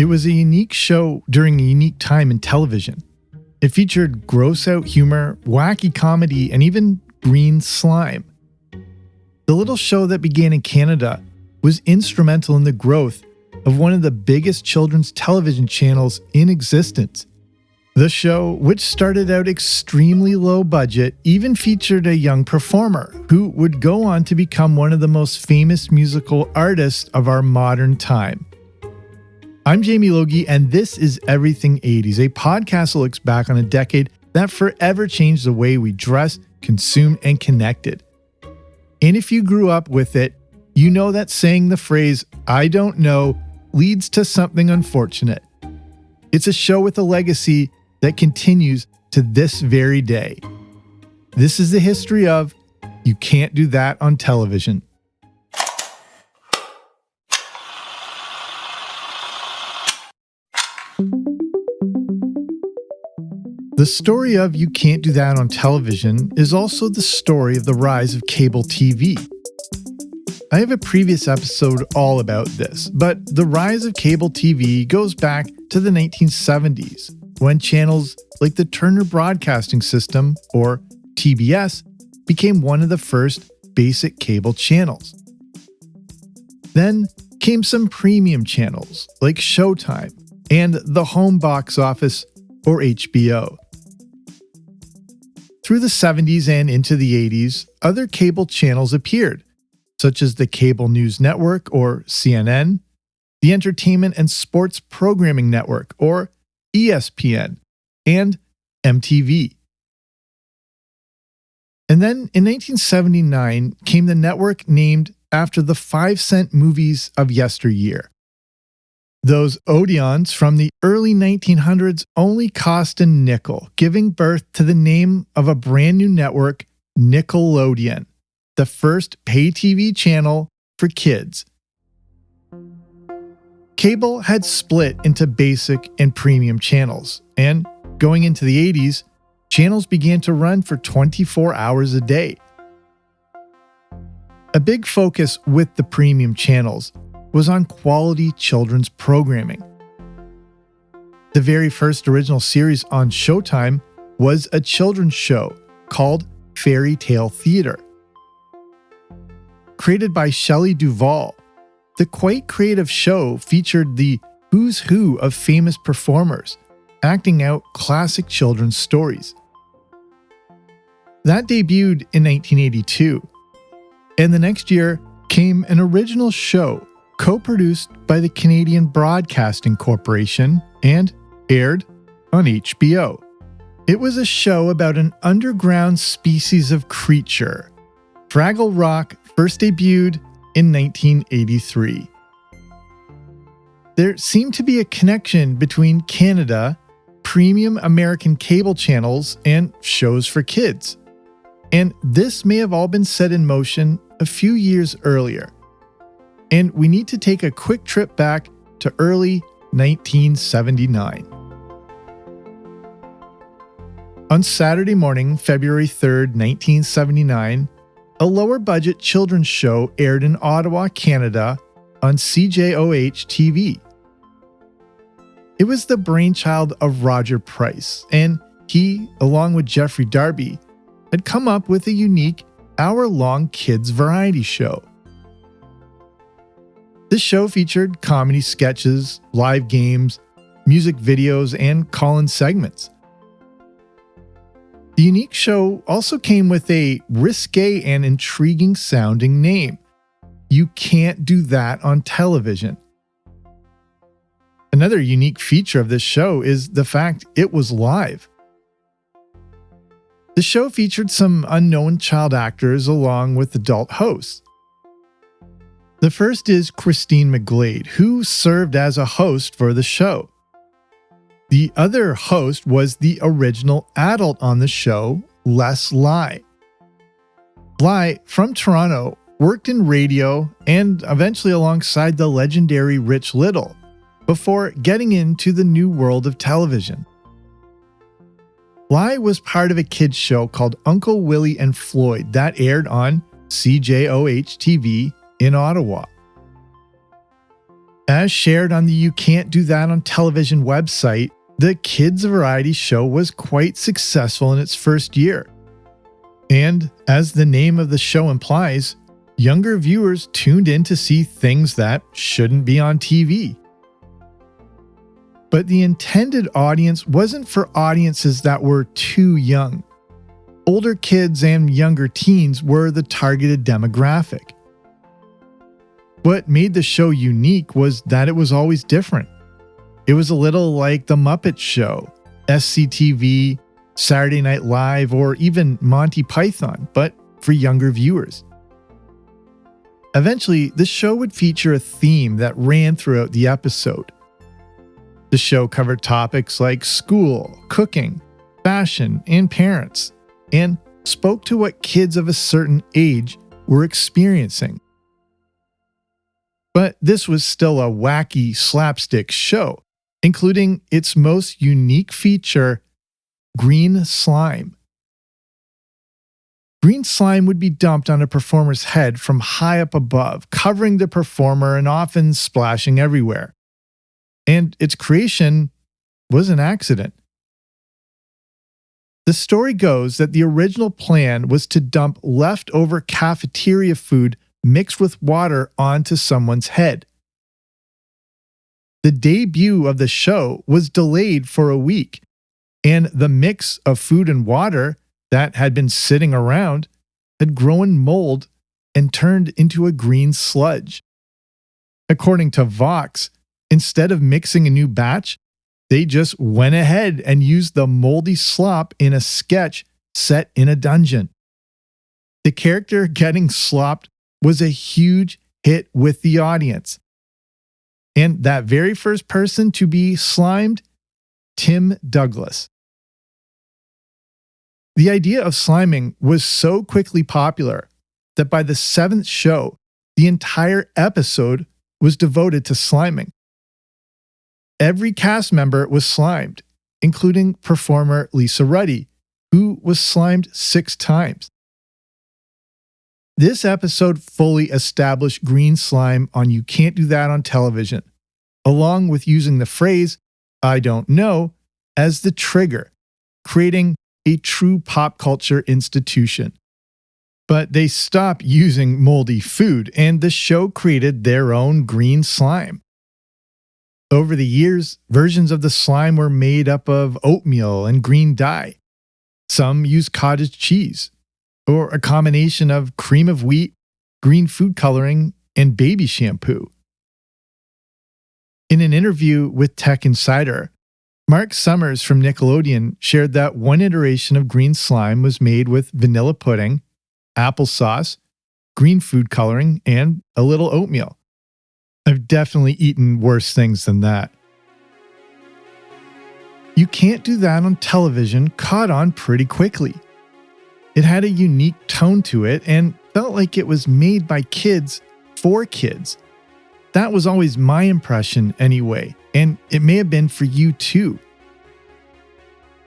It was a unique show during a unique time in television. It featured gross-out humor, wacky comedy, and even green slime. The little show that began in Canada was instrumental in the growth of one of the biggest children's television channels in existence. The show, which started out extremely low budget, even featured a young performer who would go on to become one of the most famous musical artists of our modern time. I'm Jamie Logie, and this is Everything 80s, a podcast that looks back on a decade that forever changed the way we dress, consumed, and connected. And if you grew up with it, you know that saying the phrase, "I don't know," leads to something unfortunate. It's a show with a legacy that continues to this very day. This is the history of You Can't Do That on Television. The story of You Can't Do That on Television is also the story of the rise of cable TV. I have a previous episode all about this, but the rise of cable TV goes back to the 1970s, when channels like the Turner Broadcasting System, or TBS, became one of the first basic cable channels. Then came some premium channels like Showtime and the home box office, or HBO. Through the 70s and into the 80s, other cable channels appeared, such as the Cable News Network, or CNN, the Entertainment and Sports Programming Network, or ESPN, and MTV. And then in 1979 came the network named after the 5-cent movies of yesteryear. Those Odeons from the early 1900s only cost a nickel, giving birth to the name of a brand new network, Nickelodeon, the first pay TV channel for kids. Cable had split into basic and premium channels, and going into the 80s, channels began to run for 24 hours a day. A big focus with the premium channels was on quality children's programming. The very first original series on Showtime was a children's show called Fairy Tale Theater. Created by Shelley Duvall, the quite creative show featured the who's who of famous performers, acting out classic children's stories. That debuted in 1982, and the next year came an original show co-produced by the Canadian Broadcasting Corporation and aired on HBO. It was a show about an underground species of creature. Fraggle Rock first debuted in 1983. There seemed to be a connection between Canada, premium American cable channels, and shows for kids. And this may have all been set in motion a few years earlier. And we need to take a quick trip back to early 1979. On Saturday morning, February 3rd, 1979, a lower-budget children's show aired in Ottawa, Canada, on CJOH TV. It was the brainchild of Roger Price, and he, along with Jeffrey Darby, had come up with a unique hour-long kids variety show. This show featured comedy sketches, live games, music videos, and call-in segments. The unique show also came with a risque and intriguing sounding name. You Can't Do That on Television. Another unique feature of this show is the fact it was live. The show featured some unknown child actors along with adult hosts. The first is Christine McGlade, who served as a host for the show. The other host was the original adult on the show, Les Lai. Lai, from Toronto, worked in radio and eventually alongside the legendary Rich Little, before getting into the new world of television. Lai was part of a kids show called Uncle Willie and Floyd that aired on CJOH TV in Ottawa. As shared on the You Can't Do That on Television website, the kids' variety show was quite successful in its first year. And as the name of the show implies, younger viewers tuned in to see things that shouldn't be on TV. But the intended audience wasn't for audiences that were too young. Older kids and younger teens were the targeted demographic. What made the show unique was that it was always different. It was a little like The Muppet Show, SCTV, Saturday Night Live, or even Monty Python, but for younger viewers. Eventually, the show would feature a theme that ran throughout the episode. The show covered topics like school, cooking, fashion, and parents, and spoke to what kids of a certain age were experiencing. But this was still a wacky slapstick show, including its most unique feature, green slime. Green slime would be dumped on a performer's head from high up above, covering the performer and often splashing everywhere. And its creation was an accident. The story goes that the original plan was to dump leftover cafeteria food mixed with water onto someone's head. The debut of the show was delayed for a week, and the mix of food and water that had been sitting around had grown mold and turned into a green sludge. According to Vox, instead of mixing a new batch, they just went ahead and used the moldy slop in a sketch set in a dungeon. The character getting slopped was a huge hit with the audience. And that very first person to be slimed, Tim Douglas. The idea of sliming was so quickly popular that by the 7th show, the entire episode was devoted to sliming. Every cast member was slimed, including performer Lisa Ruddy, who was slimed 6 times. This episode fully established green slime on You Can't Do That on Television, along with using the phrase, "I don't know," as the trigger, creating a true pop culture institution. But they stopped using moldy food, and the show created their own green slime. Over the years, versions of the slime were made up of oatmeal and green dye. Some used cottage cheese, or a combination of cream of wheat, green food coloring, and baby shampoo. In an interview with Tech Insider, Mark Summers from Nickelodeon shared that one iteration of green slime was made with vanilla pudding, applesauce, green food coloring, and a little oatmeal. I've definitely eaten worse things than that. You Can't Do That on Television caught on pretty quickly. It had a unique tone to it and felt like it was made by kids for kids. That was always my impression anyway, and it may have been for you too.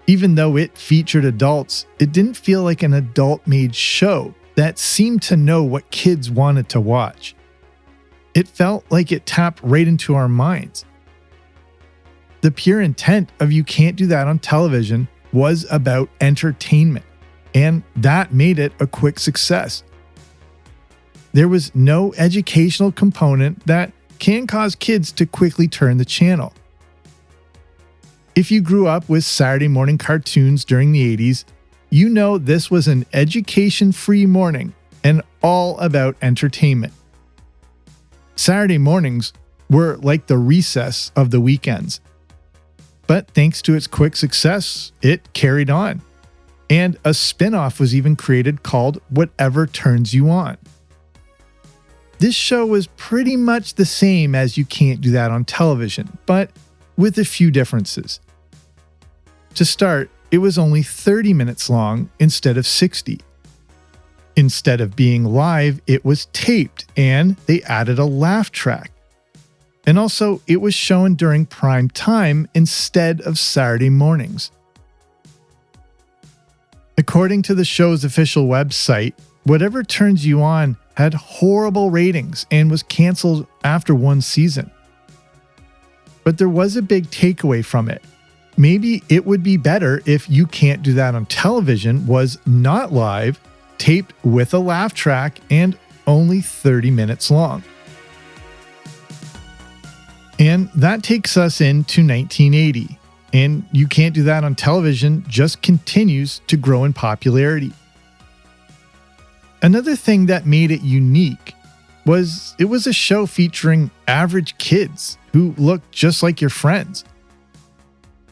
Even though it featured adults, it didn't feel like an adult-made show that seemed to know what kids wanted to watch. It felt like it tapped right into our minds. The pure intent of You Can't Do That on Television was about entertainment, and that made it a quick success. There was no educational component that can cause kids to quickly turn the channel. If you grew up with Saturday morning cartoons during the 80s, you know this was an education-free morning and all about entertainment. Saturday mornings were like the recess of the weekends. But thanks to its quick success, it carried on. And a spin-off was even created called Whatever Turns You On. This show was pretty much the same as You Can't Do That on Television, but with a few differences. To start, it was only 30 minutes long instead of 60. Instead of being live, it was taped, and they added a laugh track. And also, it was shown during prime time instead of Saturday mornings. According to the show's official website, Whatever Turns You On had horrible ratings and was canceled after one season. But there was a big takeaway from it. Maybe it would be better if You Can't Do That on Television was not live, taped with a laugh track, and only 30 minutes long. And that takes us into 1980, and You Can't Do That on Television just continues to grow in popularity. Another thing that made it unique was it was a show featuring average kids who looked just like your friends.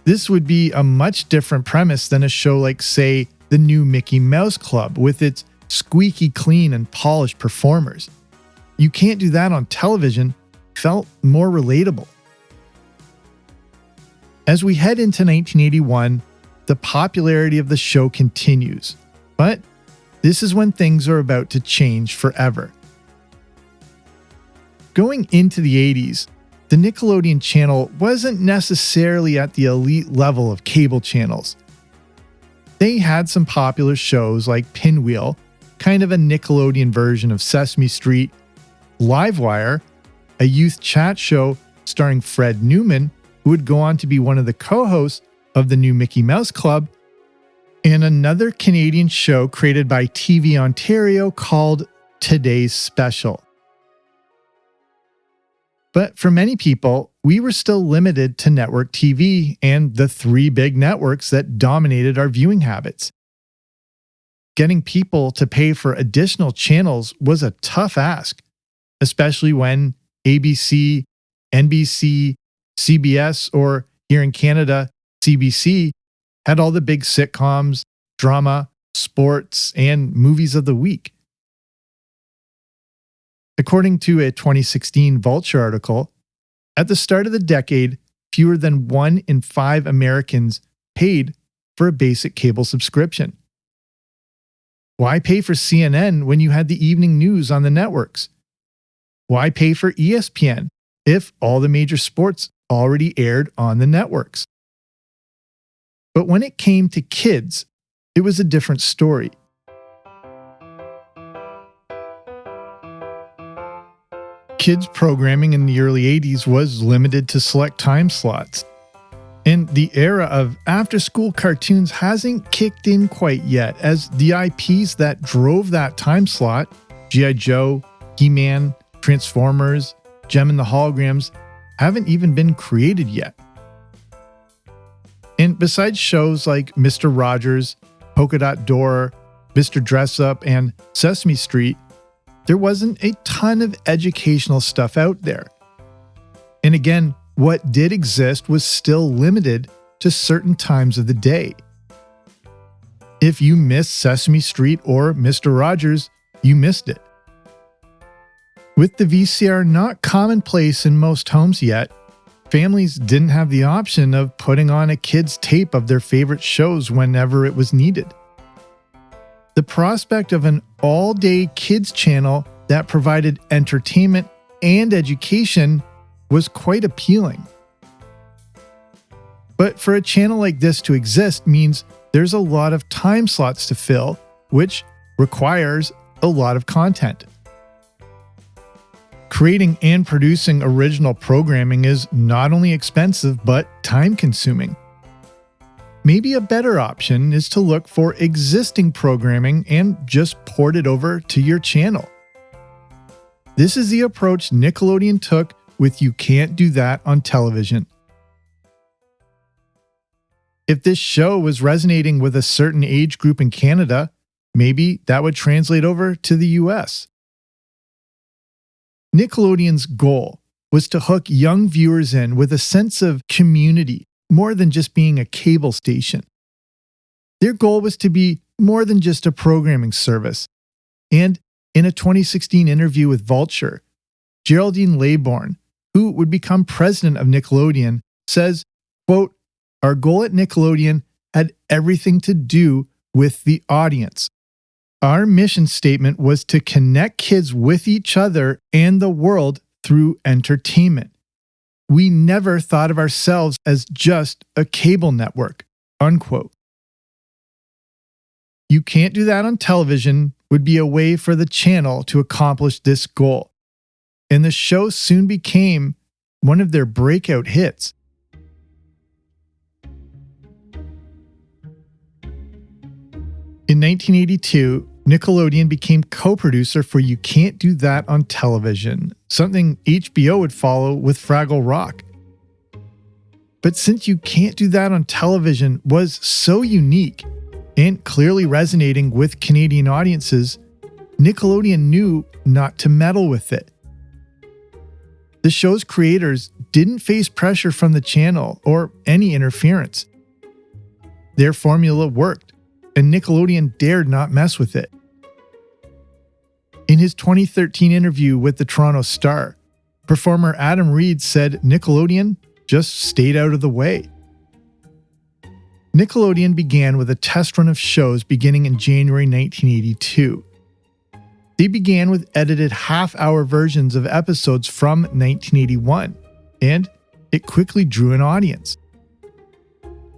This would be a much different premise than a show like, say, the new Mickey Mouse Club with its squeaky clean and polished performers. You Can't Do That on Television felt more relatable. As we head into 1981, the popularity of the show continues, but this is when things are about to change forever. Going into the 80s, the Nickelodeon channel wasn't necessarily at the elite level of cable channels. They had some popular shows like Pinwheel, kind of a Nickelodeon version of Sesame Street, Livewire, a youth chat show starring Fred Newman, who would go on to be one of the co-hosts of the new Mickey Mouse Club, and another Canadian show created by TV Ontario called Today's Special. But for many people, we were still limited to network TV and the three big networks that dominated our viewing habits. Getting people to pay for additional channels was a tough ask, especially when ABC, NBC, CBS, or here in Canada, CBC, had all the big sitcoms, drama, sports, and movies of the week. According to a 2016 Vulture article, at the start of the decade, fewer than 1 in 5 Americans paid for a basic cable subscription. Why pay for CNN when you had the evening news on the networks? Why pay for ESPN if all the major sports already aired on the networks? But when it came to kids, it was a different story. Kids programming in the early 80s was limited to select time slots. And the era of after-school cartoons hasn't kicked in quite yet, as the IPs that drove that time slot, G.I. Joe, He-Man, Transformers, Gem and the Holograms, haven't even been created yet. And besides shows like Mr. Rogers, Polka Dot Door, Mr. Dress-Up, and Sesame Street, there wasn't a ton of educational stuff out there. And again, what did exist was still limited to certain times of the day. If you missed Sesame Street or Mr. Rogers, you missed it. With the VCR not commonplace in most homes yet, families didn't have the option of putting on a kid's tape of their favorite shows whenever it was needed. The prospect of an all-day kids channel that provided entertainment and education was quite appealing. But for a channel like this to exist means there's a lot of time slots to fill, which requires a lot of content. Creating and producing original programming is not only expensive, but time-consuming. Maybe a better option is to look for existing programming and just port it over to your channel. This is the approach Nickelodeon took with You Can't Do That on Television. If this show was resonating with a certain age group in Canada, maybe that would translate over to the US. Nickelodeon's goal was to hook young viewers in with a sense of community more than just being a cable station. Their goal was to be more than just a programming service. And in a 2016 interview with Vulture, Geraldine Laybourne, who would become president of Nickelodeon, says, quote, "Our goal at Nickelodeon had everything to do with the audience. Our mission statement was to connect kids with each other and the world through entertainment. We never thought of ourselves as just a cable network," unquote. You Can't Do That on Television would be a way for the channel to accomplish this goal. And the show soon became one of their breakout hits. In 1982, Nickelodeon became co-producer for You Can't Do That on Television, something HBO would follow with Fraggle Rock. But since You Can't Do That on Television was so unique and clearly resonating with Canadian audiences, Nickelodeon knew not to meddle with it. The show's creators didn't face pressure from the channel or any interference. Their formula worked, and Nickelodeon dared not mess with it. In his 2013 interview with the Toronto Star, performer Adam Reed said Nickelodeon just stayed out of the way. Nickelodeon began with a test run of shows beginning in January 1982. They began with edited half-hour versions of episodes from 1981, and it quickly drew an audience.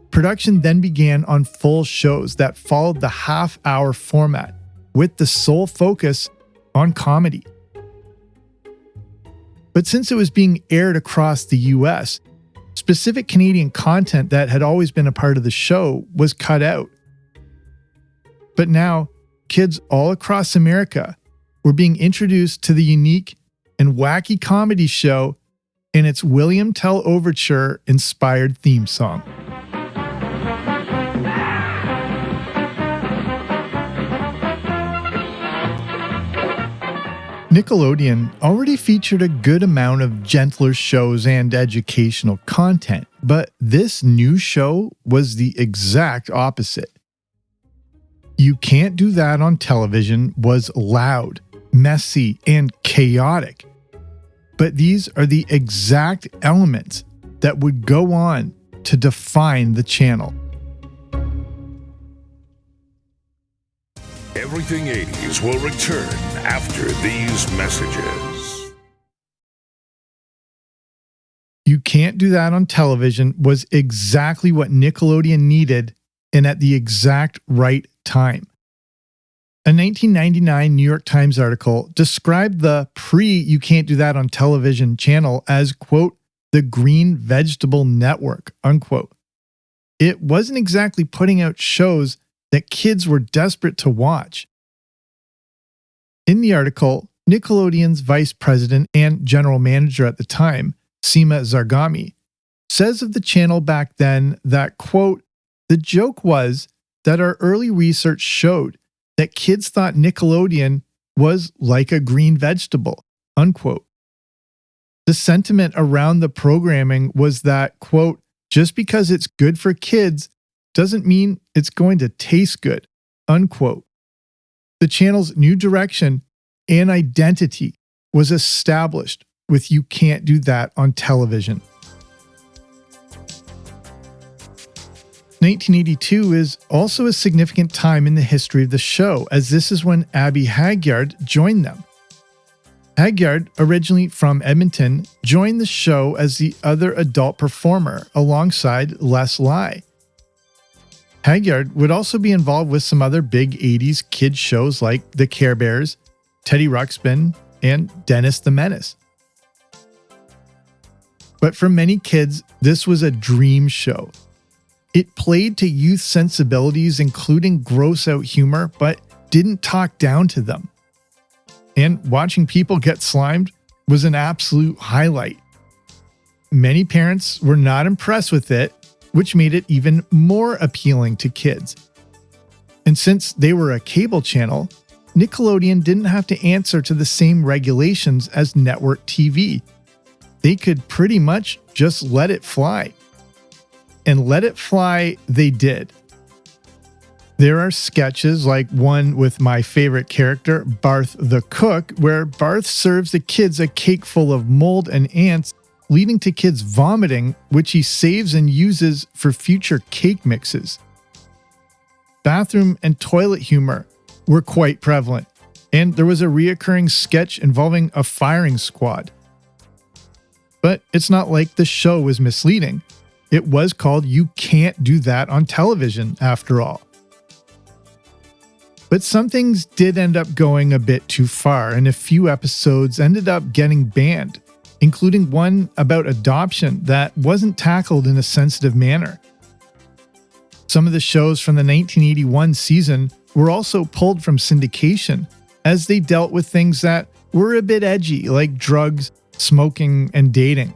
Production then began on full shows that followed the half-hour format, with the sole focus on comedy. But since it was being aired across the US, specific Canadian content that had always been a part of the show was cut out. But now, kids all across America were being introduced to the unique and wacky comedy show and its William Tell Overture inspired theme song. Nickelodeon already featured a good amount of gentler shows and educational content, but this new show was the exact opposite. You Can't Do That on Television was loud, messy, and chaotic. But these are the exact elements that would go on to define the channel. Everything 80s will return after these messages. You Can't Do That on Television was exactly what Nickelodeon needed and at the exact right time. A 1999 New York Times article described the pre-You Can't Do That on Television channel as, quote, the green vegetable network, unquote. It wasn't exactly putting out shows that kids were desperate to watch. In the article, Nickelodeon's vice president and general manager at the time, Seema Zargami, says of the channel back then that, quote, the joke was that our early research showed that kids thought Nickelodeon was like a green vegetable, unquote. The sentiment around the programming was that, quote, just because it's good for kids doesn't mean it's going to taste good, unquote. The channel's new direction and identity was established with You Can't Do That on Television. 1982 is also a significant time in the history of the show, as this is when Abby Hagyard joined them. Hagyard, originally from Edmonton, joined the show as the other adult performer alongside Les Lai. Hagyard would also be involved with some other big 80s kids shows like The Care Bears, Teddy Ruxpin, and Dennis the Menace. But for many kids, this was a dream show. It played to youth sensibilities, including gross-out humor, but didn't talk down to them. And watching people get slimed was an absolute highlight. Many parents were not impressed with it, which made it even more appealing to kids. And since they were a cable channel, Nickelodeon didn't have to answer to the same regulations as network TV. They could pretty much just let it fly. And let it fly they did. There are sketches like one with my favorite character, Barth the Cook, where Barth serves the kids a cake full of mold and ants, leading to kids vomiting, which he saves and uses for future cake mixes. Bathroom and toilet humor were quite prevalent, and there was a reoccurring sketch involving a firing squad. But it's not like the show was misleading. It was called You Can't Do That on Television, after all. But some things did end up going a bit too far, and a few episodes ended up getting banned, including one about adoption that wasn't tackled in a sensitive manner. Some of the shows from the 1981 season were also pulled from syndication as they dealt with things that were a bit edgy, like drugs, smoking, and dating.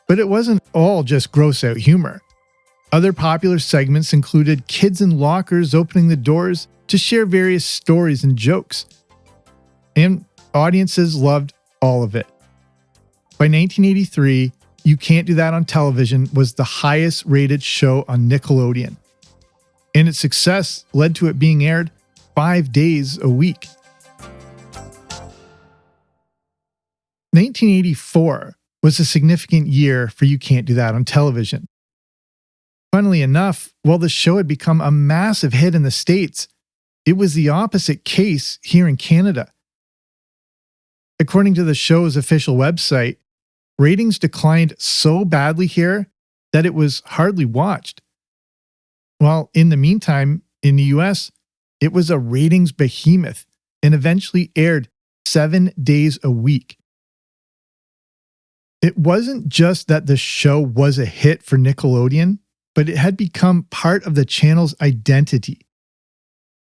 But it wasn't all just gross-out humor. Other popular segments included kids in lockers opening the doors to share various stories and jokes. And audiences loved all of it. By 1983, You Can't Do That on Television was the highest rated show on Nickelodeon. And its success led to it being aired 5 days a week. 1984 was a significant year for You Can't Do That on Television. Funnily enough, while the show had become a massive hit in the States, it was the opposite case here in Canada. According to the show's official website, ratings declined so badly here that it was hardly watched. While in the meantime, in the US, it was a ratings behemoth and eventually aired 7 days a week. It wasn't just that the show was a hit for Nickelodeon, but it had become part of the channel's identity.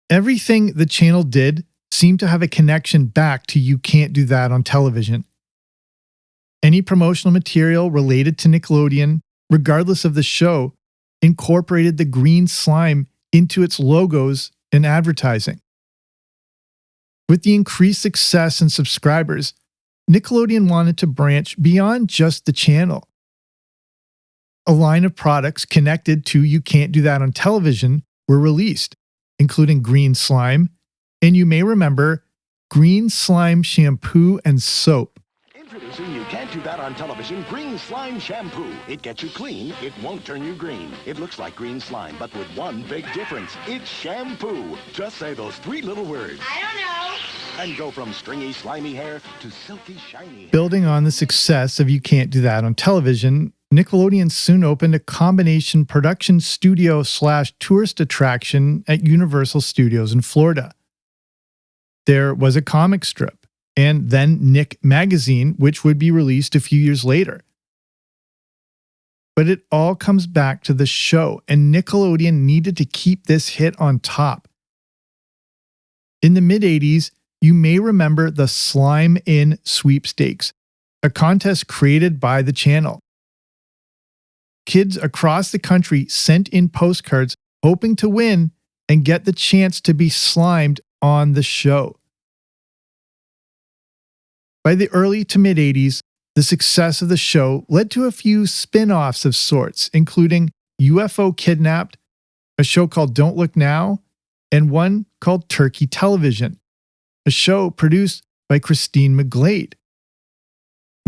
Everything the channel did seemed to have a connection back to You Can't Do That on Television. Any promotional material related to Nickelodeon, regardless of the show, incorporated the green slime into its logos and advertising. With the increased success and subscribers, Nickelodeon wanted to branch beyond just the channel. A line of products connected to You Can't Do That on Television were released, including green slime, and you may remember green slime shampoo and soap. Introducing You Can't Do That on Television Green Slime Shampoo. It gets you clean, it won't turn you green. It looks like green slime, but with one big difference. It's shampoo. Just say those 3 little words. I don't know. And go from stringy, slimy hair to silky, shiny hair. Building on the success of You Can't Do That on Television, Nickelodeon soon opened a combination production studio / tourist attraction at Universal Studios in Florida. There was a comic strip, and then Nick magazine, which would be released a few years later. But it all comes back to the show, and Nickelodeon needed to keep this hit on top. In the mid-80s, you may remember the Slime In Sweepstakes, a contest created by the channel. Kids across the country sent in postcards hoping to win and get the chance to be slimed on the show. By the early to mid-80s, the success of the show led to a few spin-offs of sorts, including UFO Kidnapped, a show called Don't Look Now, and one called Turkey Television, a show produced by Christine McGlade.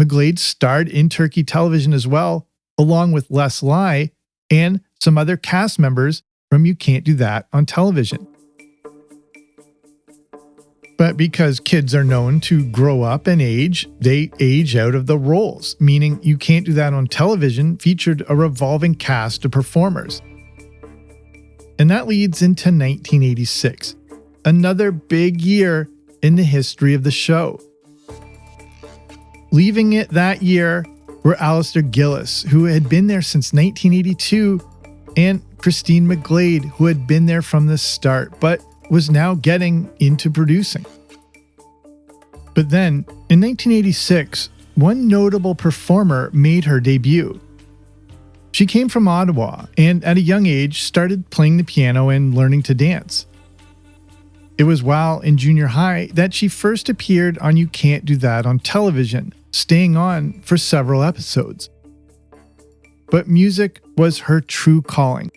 McGlade starred in Turkey Television as well, along with Les Lai and some other cast members from You Can't Do That on Television. But because kids are known to grow up and age, they age out of the roles, meaning You Can't Do That on Television featured a revolving cast of performers. And that leads into 1986, another big year in the history of the show. Leaving it that year were Alistair Gillis, who had been there since 1982, and Christine McGlade, who had been there from the start, but was now getting into producing. But then, in 1986, one notable performer made her debut. She came from Ottawa, and at a young age started playing the piano and learning to dance. It was while in junior high that she first appeared on You Can't Do That on Television, staying on for several episodes. But music was her true calling,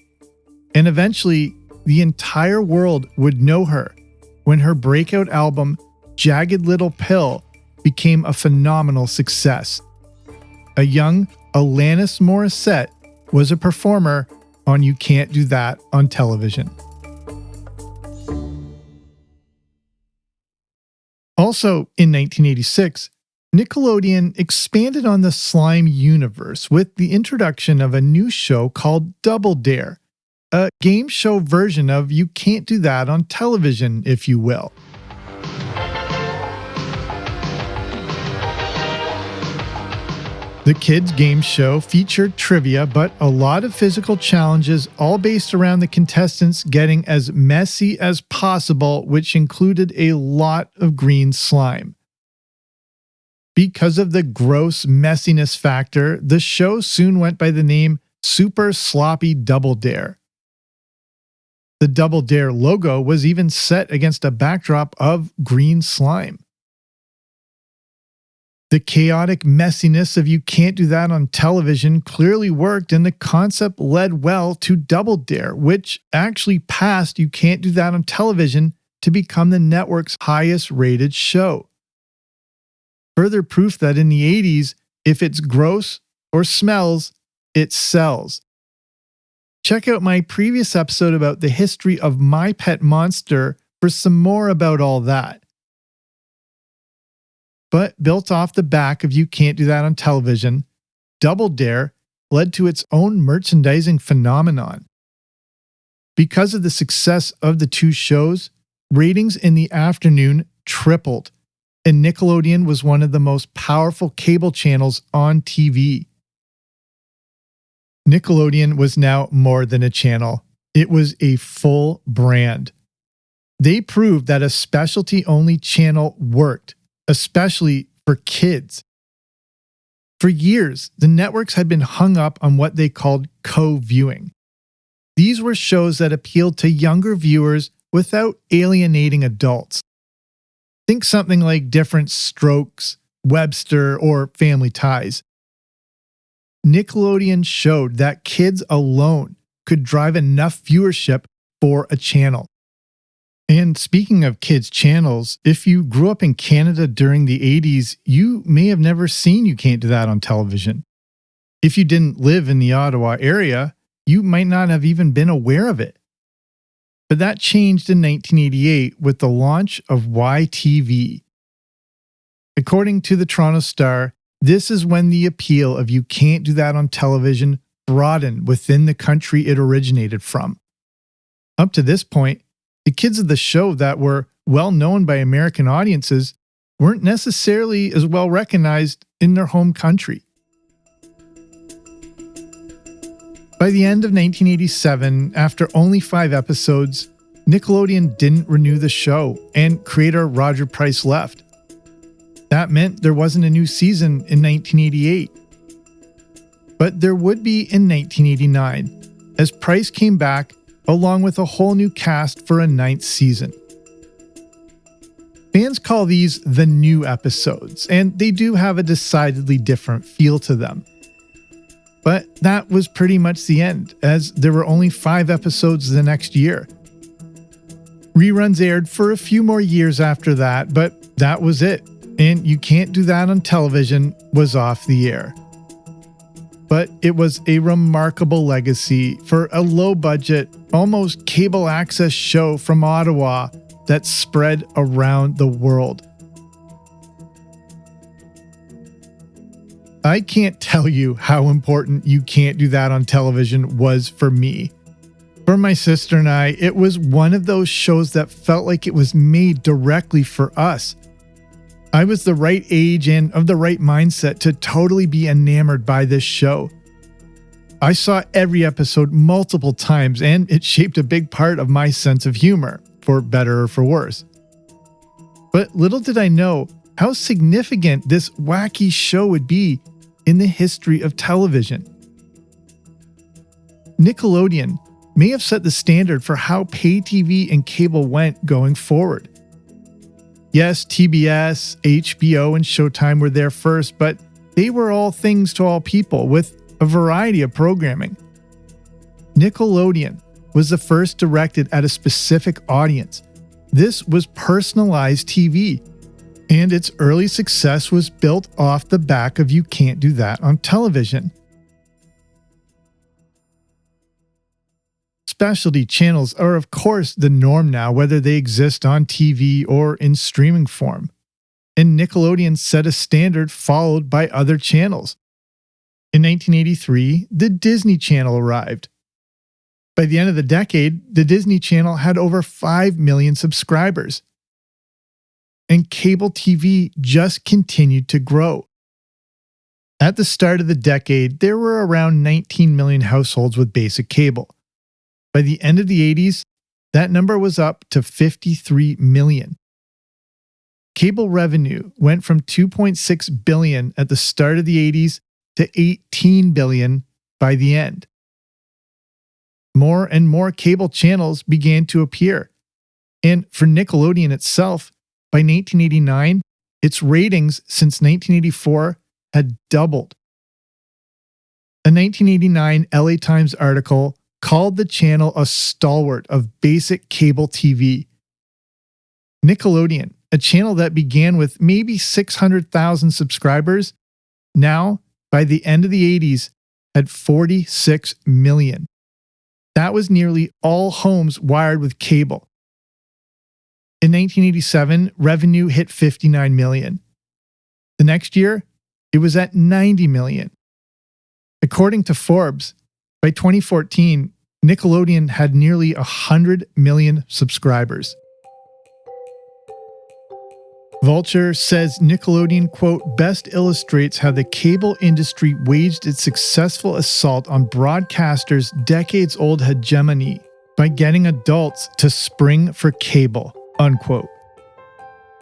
and eventually the entire world would know her when her breakout album, Jagged Little Pill, became a phenomenal success. A young Alanis Morissette was a performer on You Can't Do That on Television. Also in 1986, Nickelodeon expanded on the slime universe with the introduction of a new show called Double Dare, a game show version of You Can't Do That on Television, if you will. The kids' game show featured trivia, but a lot of physical challenges, all based around the contestants getting as messy as possible, which included a lot of green slime. Because of the gross messiness factor, the show soon went by the name Super Sloppy Double Dare. The Double Dare logo was even set against a backdrop of green slime. The chaotic messiness of You Can't Do That on Television clearly worked, and the concept led well to Double Dare, which actually passed You Can't Do That on Television to become the network's highest rated show. Further proof that in the 80s, if it's gross or smells, it sells. Check out my previous episode about the history of My Pet Monster for some more about all that. But built off the back of You Can't Do That on Television, Double Dare led to its own merchandising phenomenon. Because of the success of the two shows, ratings in the afternoon tripled, and Nickelodeon was one of the most powerful cable channels on TV. Nickelodeon was now more than a channel. It was a full brand. They proved that a specialty-only channel worked, especially for kids. For years, the networks had been hung up on what they called co-viewing. These were shows that appealed to younger viewers without alienating adults. Think something like Different Strokes, Webster, or Family Ties. Nickelodeon showed that kids alone could drive enough viewership for a channel. And speaking of kids' channels, if you grew up in Canada during the 80s, you may have never seen You Can't Do That on television. If you didn't live in the Ottawa area, you might not have even been aware of it. But that changed in 1988 with the launch of YTV. According to the Toronto Star, this is when the appeal of You Can't Do That on television broadened within the country it originated from. Up to this point, the kids of the show that were well known by American audiences weren't necessarily as well recognized in their home country. By the end of 1987, after only 5 episodes, Nickelodeon didn't renew the show, and creator Roger Price left. That meant there wasn't a new season in 1988. But there would be in 1989, as Price came back along with a whole new cast for a 9th season. Fans call these the new episodes, and they do have a decidedly different feel to them. But that was pretty much the end, as there were only 5 episodes the next year. Reruns aired for a few more years after that, but that was it, and You Can't Do That on Television was off the air. But it was a remarkable legacy for a low-budget, almost cable access show from Ottawa that spread around the world. I can't tell you how important You Can't Do That on Television was for me. For my sister and I, it was one of those shows that felt like it was made directly for us. I was the right age and of the right mindset to totally be enamored by this show. I saw every episode multiple times, and it shaped a big part of my sense of humor, for better or for worse. But little did I know how significant this wacky show would be in the history of television. Nickelodeon may have set the standard for how pay TV and cable went going forward. Yes, TBS, HBO, and Showtime were there first, but they were all things to all people with a variety of programming. Nickelodeon was the first directed at a specific audience. This was personalized TV, and its early success was built off the back of You Can't Do That on Television. Specialty channels are of course the norm now, whether they exist on TV or in streaming form. And Nickelodeon set a standard followed by other channels. In 1983, the Disney Channel arrived. By the end of the decade, the Disney Channel had over 5 million subscribers. And cable TV just continued to grow. At the start of the decade, there were around 19 million households with basic cable. By the end of the 80s, that number was up to 53 million. Cable revenue went from $2.6 billion at the start of the 80s to $18 billion by the end. More and more cable channels began to appear. And for Nickelodeon itself, by 1989, its ratings since 1984 had doubled. A 1989 LA Times article called the channel a stalwart of basic cable TV. Nickelodeon, a channel that began with maybe 600,000 subscribers, now, by the end of the 80s, had 46 million. That was nearly all homes wired with cable. In 1987, revenue hit 59 million. The next year, it was at 90 million. According to Forbes, by 2014, Nickelodeon had nearly 100 million subscribers. Vulture says Nickelodeon, quote, best illustrates how the cable industry waged its successful assault on broadcasters' decades-old hegemony by getting adults to spring for cable, unquote.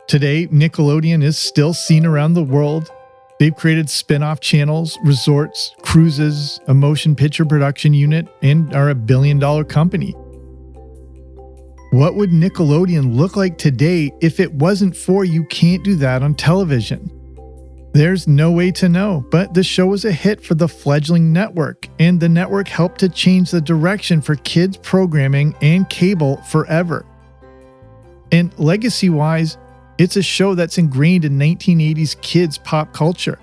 Today, Nickelodeon is still seen around the world. They've created spin-off channels, resorts, cruises, a motion picture production unit, and are a billion-dollar company. What would Nickelodeon look like today if it wasn't for You Can't Do That on Television? There's no way to know, but the show was a hit for the fledgling network, and the network helped to change the direction for kids programming and cable forever. And legacy-wise, it's a show that's ingrained in 1980s kids pop culture.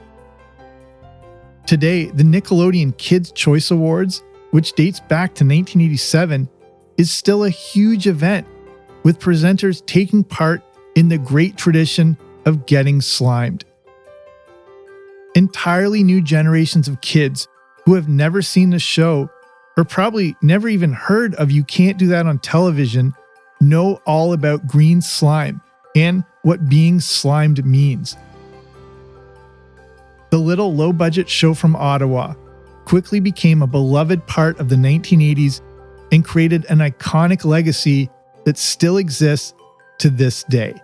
Today, the Nickelodeon Kids' Choice Awards, which dates back to 1987, is still a huge event, with presenters taking part in the great tradition of getting slimed. Entirely new generations of kids who have never seen the show, or probably never even heard of You Can't Do That on Television, know all about green slime and what being slimed means. The little low-budget show from Ottawa quickly became a beloved part of the 1980s and created an iconic legacy that still exists to this day.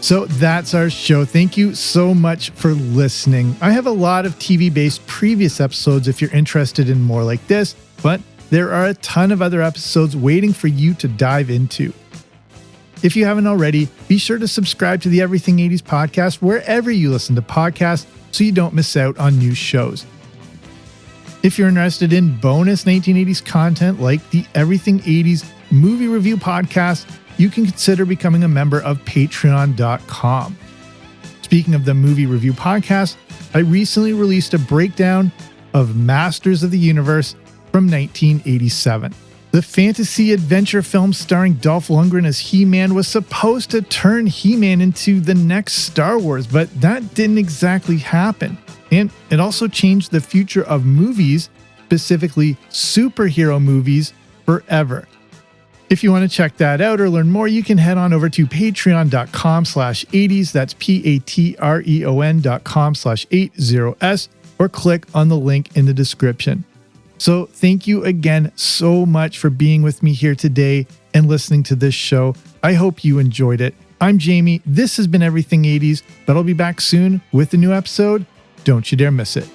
So that's our show. Thank you so much for listening. I have a lot of TV-based previous episodes if you're interested in more like this, but there are a ton of other episodes waiting for you to dive into. If you haven't already, be sure to subscribe to the Everything 80s podcast wherever you listen to podcasts so you don't miss out on new shows. If you're interested in bonus 1980s content like the Everything 80s movie review podcast, you can consider becoming a member of patreon.com. Speaking of the movie review podcast, I recently released a breakdown of Masters of the Universe from 1987. The fantasy adventure film starring Dolph Lundgren as He-Man was supposed to turn He-Man into the next Star Wars, but that didn't exactly happen. And it also changed the future of movies, specifically superhero movies, forever. If you want to check that out or learn more, you can head on over to patreon.com/80s. That's patreon.com/80s, or click on the link in the description. So thank you again so much for being with me here today and listening to this show. I hope you enjoyed it. I'm Jamie. This has been Everything 80s, but I'll be back soon with a new episode. Don't you dare miss it.